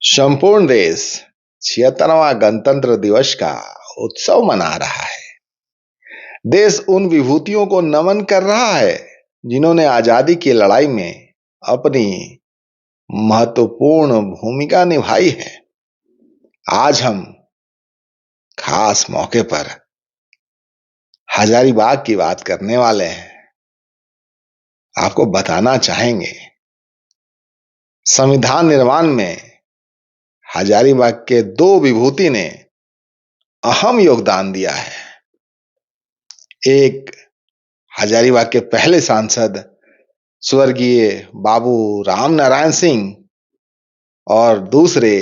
संपूर्ण देश 76वां गणतंत्र दिवस का उत्सव मना रहा है। देश उन विभूतियों को नमन कर रहा है जिन्होंने आजादी की लड़ाई में अपनी महत्वपूर्ण भूमिका निभाई है। आज हम खास मौके पर हजारीबाग की बात करने वाले हैं। आपको बताना चाहेंगे, संविधान निर्माण में हजारीबाग के दो विभूति ने अहम योगदान दिया है। एक हजारीबाग के पहले सांसद स्वर्गीय बाबू राम नारायण सिंह और दूसरे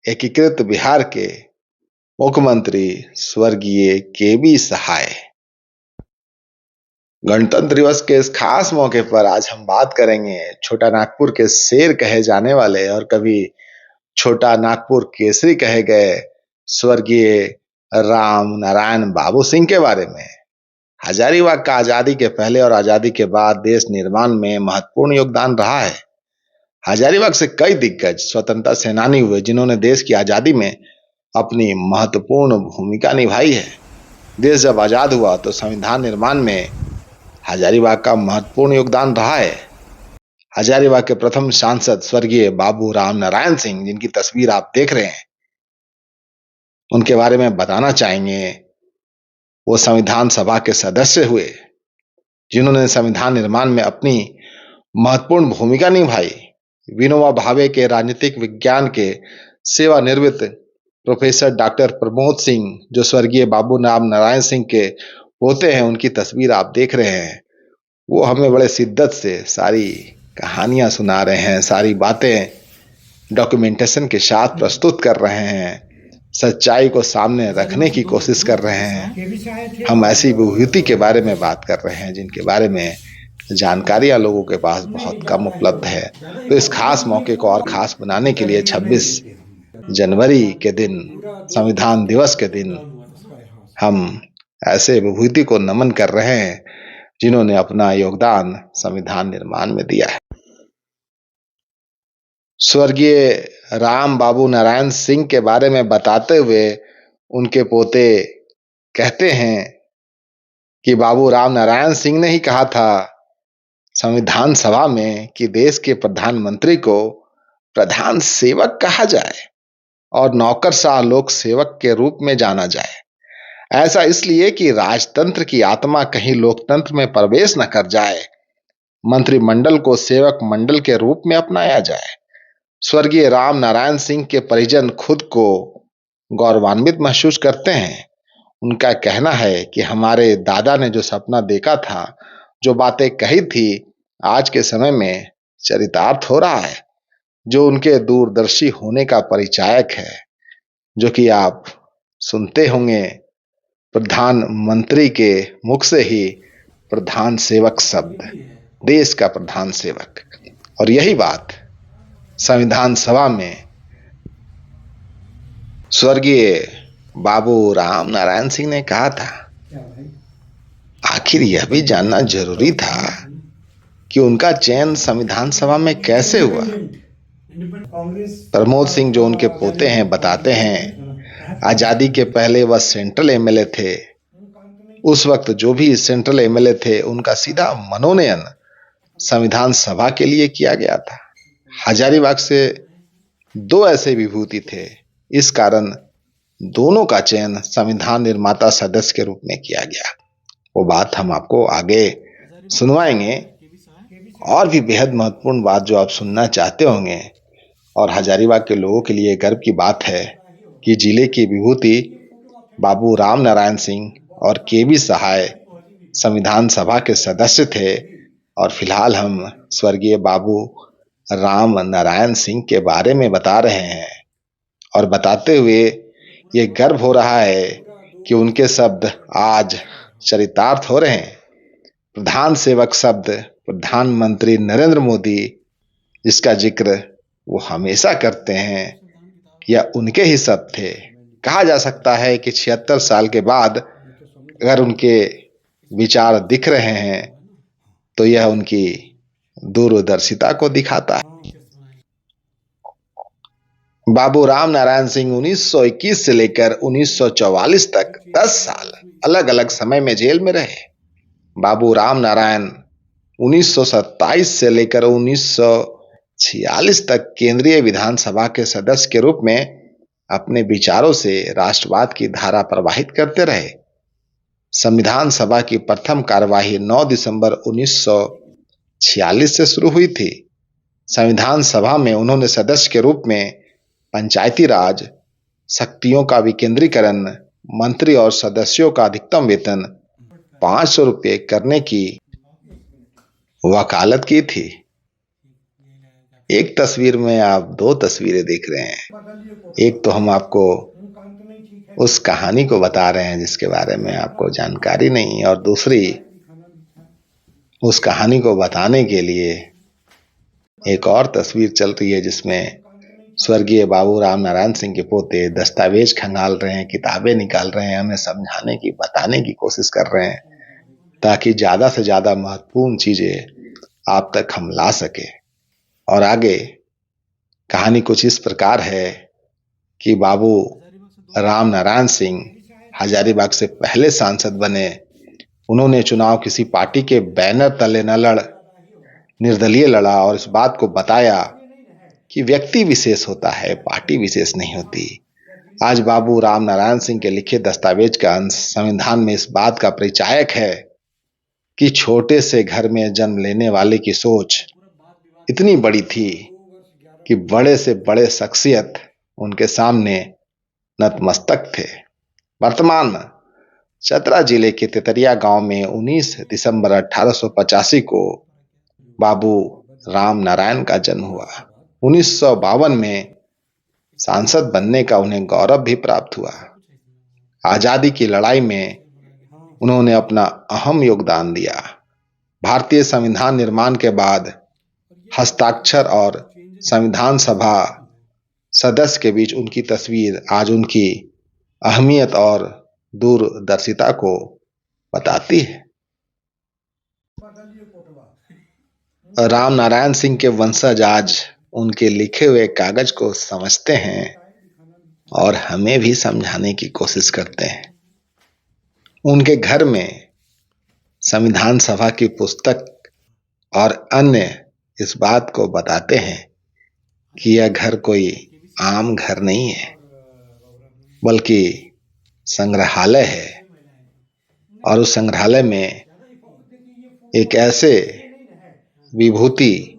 एकीकृत बिहार के मुख्यमंत्री स्वर्गीय केबी सहाय। गणतंत्र दिवस के इस खास मौके पर आज हम बात करेंगे छोटा नागपुर के शेर कहे जाने वाले और कभी छोटा नागपुर केसरी कहे गए स्वर्गीय राम नारायण बाबू सिंह के बारे में। हजारीबाग का आजादी के पहले और आजादी के बाद देश निर्माण में महत्वपूर्ण योगदान रहा है। हजारीबाग से कई दिग्गज स्वतंत्रता सेनानी हुए जिन्होंने देश की आजादी में अपनी महत्वपूर्ण भूमिका निभाई है। देश जब आजाद हुआ तो संविधान निर्माण में हजारीबाग का महत्वपूर्ण योगदान रहा है। हजारीबाग के प्रथम सांसद स्वर्गीय बाबू राम नारायण सिंह, जिनकी तस्वीर आप देख रहे हैं, उनके बारे में बताना चाहेंगे। वो संविधान सभा के सदस्य हुए जिन्होंने संविधान निर्माण में अपनी महत्वपूर्ण भूमिका निभाई। विनोबा भावे के राजनीतिक विज्ञान के सेवानिवृत्त प्रोफेसर डॉक्टर प्रमोद सिंह, जो स्वर्गीय बाबू राम नारायण सिंह के पोते हैं, उनकी तस्वीर आप देख रहे हैं। वो हमें बड़े शिद्दत से सारी कहानियां सुना रहे हैं, सारी बातें डॉक्यूमेंटेशन के साथ प्रस्तुत कर रहे हैं, सच्चाई को सामने रखने की कोशिश कर रहे हैं। हम ऐसी विभूति के बारे में बात कर रहे हैं जिनके बारे में जानकारियां लोगों के पास बहुत कम उपलब्ध है। तो इस खास मौके को और खास बनाने के लिए 26 जनवरी के दिन, संविधान दिवस के दिन, हम ऐसे विभूति को नमन कर रहे हैं जिन्होंने अपना योगदान संविधान निर्माण में दिया है। स्वर्गीय राम बाबू नारायण सिंह के बारे में बताते हुए उनके पोते कहते हैं कि बाबू राम नारायण सिंह ने ही कहा था संविधान सभा में कि देश के प्रधानमंत्री को प्रधान सेवक कहा जाए और नौकरशाह लोक सेवक के रूप में जाना जाए। ऐसा इसलिए कि राजतंत्र की आत्मा कहीं लोकतंत्र में प्रवेश न कर जाए। मंत्रिमंडल को सेवक मंडल के रूप में अपनाया जाए। स्वर्गीय राम नारायण सिंह के परिजन खुद को गौरवान्वित महसूस करते हैं। उनका कहना है कि हमारे दादा ने जो सपना देखा था, जो बातें कही थी, आज के समय में चरितार्थ हो रहा है, जो उनके दूरदर्शी होने का परिचायक है, जो कि आप सुनते होंगे प्रधानमंत्री के मुख से ही प्रधान सेवक शब्द, देश का प्रधान सेवक। और यही बात संविधान सभा में स्वर्गीय बाबू राम नारायण सिंह ने कहा था। आखिर यह भी जानना जरूरी था कि उनका चयन संविधान सभा में कैसे हुआ। प्रमोद सिंह, जो उनके पोते हैं, बताते हैं आजादी के पहले वह सेंट्रल एमएलए थे। उस वक्त जो भी सेंट्रल एमएलए थे, उनका सीधा मनोनयन संविधान सभा के लिए किया गया था। हजारीबाग से दो ऐसे विभूति थे, इस कारण दोनों का चयन संविधान निर्माता सदस्य के रूप में किया गया। वो बात हम आपको आगे सुनवाएंगे। और भी बेहद महत्वपूर्ण बात जो आप सुनना चाहते होंगे और हजारीबाग के लोगों के लिए गर्व की बात है कि जिले की विभूति बाबू राम नारायण सिंह और केबी सहाय संविधान सभा के सदस्य थे। और फिलहाल हम स्वर्गीय बाबू राम नारायण सिंह के बारे में बता रहे हैं और बताते हुए ये गर्व हो रहा है कि उनके शब्द आज चरितार्थ हो रहे हैं। प्रधान सेवक शब्द प्रधानमंत्री नरेंद्र मोदी, जिसका जिक्र वो हमेशा करते हैं, यह उनके ही शब्द थे। कहा जा सकता है कि 76 साल के बाद अगर उनके विचार दिख रहे हैं तो यह उनकी दूरदर्शिता को दिखाता है। बाबू राम नारायण सिंह 1921 से लेकर 1944 तक 10 साल अलग अलग समय में जेल में रहे। बाबू राम नारायण 1927 से लेकर 1946 तक केंद्रीय विधानसभा के सदस्य के रूप में अपने विचारों से राष्ट्रवाद की धारा प्रवाहित करते रहे। संविधान सभा की प्रथम कार्यवाही 9 दिसंबर 1946 से शुरू हुई थी। संविधान सभा में उन्होंने सदस्य के रूप में पंचायती राज, शक्तियों का विकेंद्रीकरण, मंत्री और सदस्यों का अधिकतम वेतन 500 रुपये करने की वकालत की थी। एक तस्वीर में आप दो तस्वीरें देख रहे हैं। एक तो हम आपको उस कहानी को बता रहे हैं जिसके बारे में आपको जानकारी नहीं, और दूसरी उस कहानी को बताने के लिए एक और तस्वीर चल रही है जिसमें स्वर्गीय बाबू राम नारायण सिंह के पोते दस्तावेज खंगाल रहे हैं, किताबें निकाल रहे हैं, हमें समझाने की, बताने की कोशिश कर रहे हैं ताकि ज्यादा से ज्यादा महत्वपूर्ण चीजें आप तक हम ला सके। और आगे कहानी कुछ इस प्रकार है कि बाबू राम नारायण सिंह हजारीबाग से पहले सांसद बने। उन्होंने चुनाव किसी पार्टी के बैनर तले न लड़, निर्दलीय लड़ा और इस बात को बताया कि व्यक्ति विशेष होता है, पार्टी विशेष नहीं होती। आज बाबू राम नारायण सिंह के लिखे दस्तावेज का अंश संविधान में इस बात का परिचायक है कि छोटे से घर में जन्म लेने वाले की सोच इतनी बड़ी थी कि बड़े से बड़े शख्सियत उनके सामने नतमस्तक थे। वर्तमान चतरा जिले के तेतरिया गांव में 19 दिसंबर 1885 को बाबू राम नारायण का जन्म हुआ। 1952 में सांसद बनने का उन्हें गौरव भी प्राप्त हुआ। आजादी की लड़ाई में उन्होंने अपना अहम योगदान दिया। भारतीय संविधान निर्माण के बाद हस्ताक्षर और संविधान सभा सदस्य के बीच उनकी तस्वीर आज उनकी अहमियत और दूरदर्शिता को बताती है। राम नारायण सिंह के वंशज आज उनके लिखे हुए कागज को समझते हैं और हमें भी समझाने की कोशिश करते हैं। उनके घर में संविधान सभा की पुस्तक और अन्य इस बात को बताते हैं कि यह घर कोई आम घर नहीं है, बल्कि संग्रहालय है, और उस संग्रहालय में एक ऐसे विभूति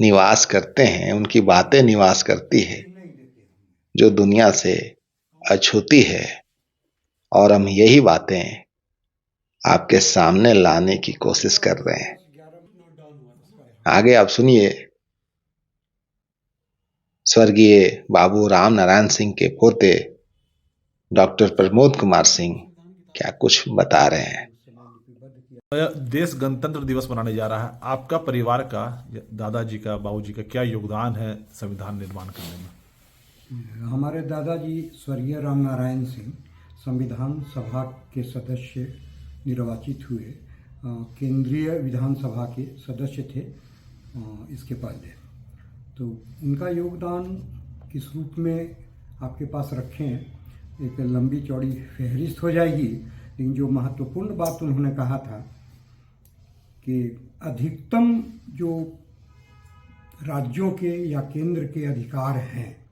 निवास करते हैं, उनकी बातें निवास करती है जो दुनिया से अछूती है, और हम यही बातें आपके सामने लाने की कोशिश कर रहे हैं। आगे आप सुनिए स्वर्गीय बाबू राम नारायण सिंह के पोते डॉक्टर प्रमोद कुमार सिंह क्या कुछ बता रहे हैं। देश गणतंत्र दिवस मनाने जा रहा है, आपका परिवार का, दादाजी का, बाबूजी का क्या योगदान है संविधान निर्माण करने में? हमारे दादाजी स्वर्गीय राम नारायण सिंह संविधान सभा के सदस्य निर्वाचित हुए, केंद्रीय विधानसभा के सदस्य थे इसके पहले। तो उनका योगदान किस रूप में आपके पास रखें, एक लंबी चौड़ी फहरिस्त हो जाएगी, लेकिन जो महत्वपूर्ण बात उन्होंने कहा था कि अधिकतम जो राज्यों के या केंद्र के अधिकार हैं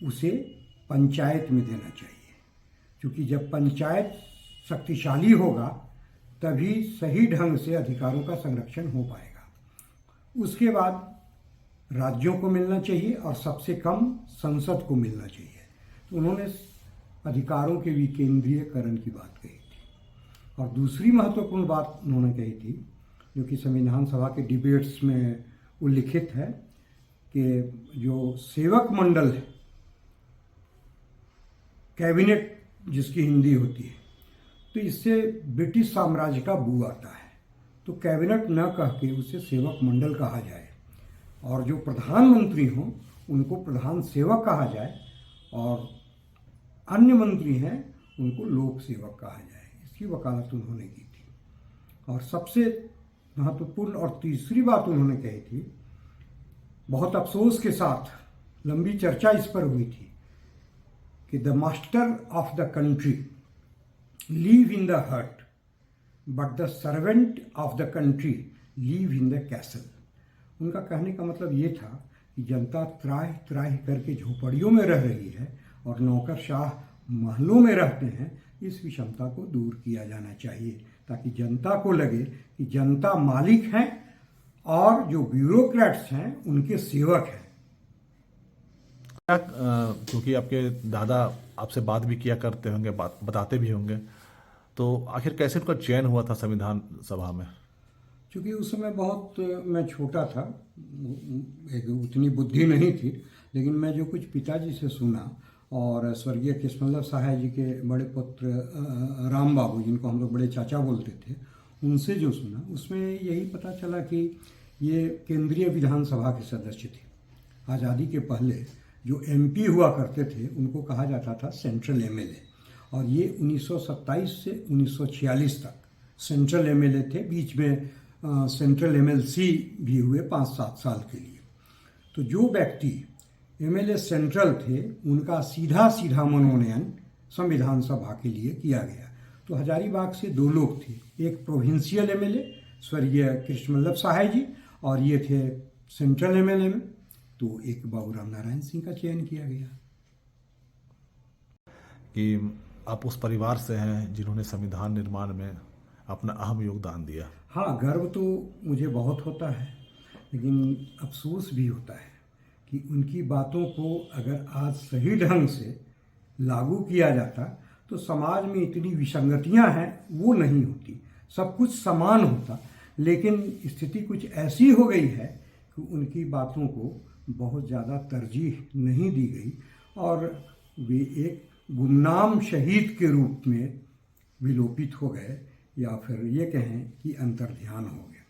उसे पंचायत में देना चाहिए, क्योंकि जब पंचायत शक्तिशाली होगा तभी सही ढंग से अधिकारों का संरक्षण हो पाएगा। उसके बाद राज्यों को मिलना चाहिए और सबसे कम संसद को मिलना चाहिए। तो उन्होंने अधिकारों के विकेंद्रीयकरण की बात कही थी। और दूसरी महत्वपूर्ण बात उन्होंने कही थी, जो कि संविधान सभा के डिबेट्स में उल्लिखित है, कि जो सेवक मंडल है, कैबिनेट जिसकी हिंदी होती है, तो इससे ब्रिटिश साम्राज्य का बू आता है। तो कैबिनेट न कह के उसे सेवक मंडल कहा जाए, और जो प्रधानमंत्री हों उनको प्रधान सेवक कहा जाए, और अन्य मंत्री हैं उनको लोक सेवक कहा जाए। इसकी वकालत उन्होंने की थी। और सबसे महत्वपूर्ण और तीसरी बात उन्होंने कही थी, बहुत अफसोस के साथ लंबी चर्चा इस पर हुई थी कि the master of the country live in the hut but the servant of the country live in the castle. उनका कहने का मतलब ये था कि जनता त्राहि त्राहि करके झोपड़ियों में रह रही है और नौकरशाह महलों में रहते हैं। इस विषमता को दूर किया जाना चाहिए ताकि जनता को लगे कि जनता मालिक हैं और जो ब्यूरोक्रेट्स हैं उनके सेवक हैं। क्योंकि आपके दादा आपसे बात भी किया करते होंगे, बात बताते भी होंगे, तो आखिर कैसे उनका चयन हुआ था संविधान सभा में? क्योंकि उस समय बहुत मैं छोटा था, उतनी बुद्धि नहीं थी, लेकिन मैं जो कुछ पिताजी से सुना और स्वर्गीय कृष्णवल्लभ सहाय जी के बड़े पुत्र राम बाबू, जिनको हम लोग बड़े चाचा बोलते थे, उनसे जो सुना उसमें यही पता चला कि ये केंद्रीय विधानसभा के सदस्य थे। आज़ादी के पहले जो एमपी हुआ करते थे उनको कहा जाता था सेंट्रल एमएलए, और ये 1927 से 1946 तक सेंट्रल एमएलए थे। बीच में सेंट्रल एमएलसी भी हुए 5-7 साल के लिए। तो जो व्यक्ति एमएलए सेंट्रल थे उनका सीधा सीधा मनोनयन संविधान सभा के लिए किया गया। तो हजारीबाग से 2 लोग थे, एक प्रोविंशियल एमएलए स्वर्गीय कृष्णवल्लभ सहाय जी और ये थे सेंट्रल एमएलए में, तो एक बाबूराम नारायण सिंह का चयन किया गया। कि आप उस परिवार से हैं जिन्होंने संविधान निर्माण में अपना अहम योगदान दिया। हाँ, गर्व तो मुझे बहुत होता है, लेकिन अफसोस भी होता है कि उनकी बातों को अगर आज सही ढंग से लागू किया जाता तो समाज में इतनी विसंगतियां हैं वो नहीं होती, सब कुछ समान होता। लेकिन स्थिति कुछ ऐसी हो गई है कि उनकी बातों को बहुत ज़्यादा तरजीह नहीं दी गई और वे एक गुमनाम शहीद के रूप में विलोपित हो गए, या फिर ये कहें कि अंतर्ध्यान हो गया।